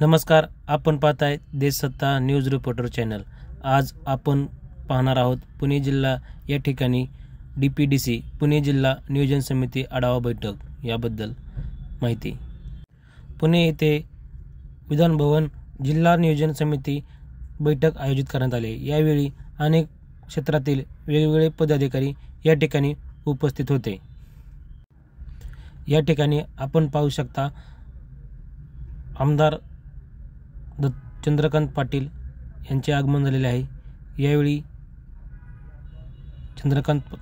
नमस्कार, आपण पाहताय देशसत्ता न्यूज रिपोर्टर चॅनल। आज आपण पाहणार आहोत पुणे जिल्हा या ठिकाणी DPDC पुणे जिल्हा नियोजन समिती आढावा बैठक याबद्दल माहिती। पुणे येथे विधान भवन जिल्हा नियोजन समिती बैठक आयोजित करण्यात आली। यावेळी अनेक क्षेत्रातील वेगवेगळे पदाधिकारी या ठिकाणी उपस्थित होते। या ठिकाणी आपण पाहू शकता आमदार चंद्रकांत पाटील यांचे आगमन झालेले आहे। यावेळी चंद्रकांत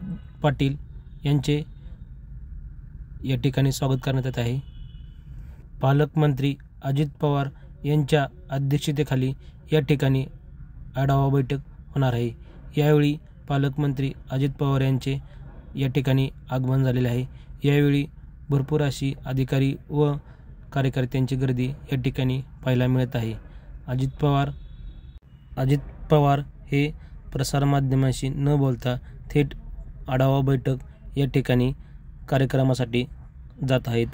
पाटील यांचे या ठिकाणी स्वागत करण्यात येत आहे। पालकमंत्री अजित पवार यांच्या अध्यक्षतेखाली या ठिकाणी आढावा बैठक होणार आहे। यावेळी पालकमंत्री अजित पवार यांचे या ठिकाणी आगमन झालेले आहे। यावेळी भरपूर अशी अधिकारी व कार्यकर्त्यांची गर्दी या ठिकाणी पाहायला मिळत आहे। अजित पवार हे प्रसारमाध्यमांशी न बोलता थेट आढावा बैठक या ठिकाणी कार्यक्रमासाठी जात आहेत।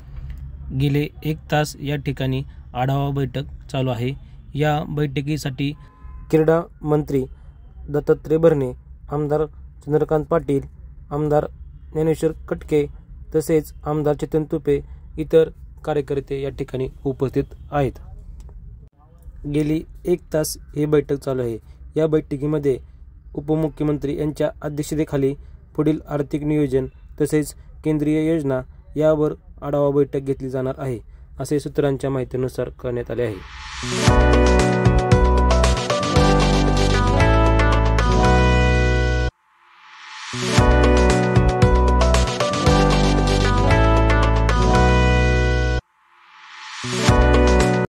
गेले 1 तास या ठिकाणी आढावा बैठक चालू आहे। या बैठकीसाठी क्रीडा मंत्री दत्तात्रय भरणे, आमदार चंद्रकांत पाटील, आमदार ज्ञानेश्वर कटके तसेच आमदार चेतन तुपे इतर कार्यकर्ते या ठिकाणी उपस्थित आहेत। गेली 1 तास ही बैठक चालू आहे। या बैठकीमध्ये उपमुख्यमंत्री यांच्या अध्यक्षतेखाली पुढील आर्थिक नियोजन तसेच केंद्रीय योजना यावर आढावा बैठक घेतली जाणार आहे, असे सूत्रांच्या माहितीनुसार करण्यात आले आहे।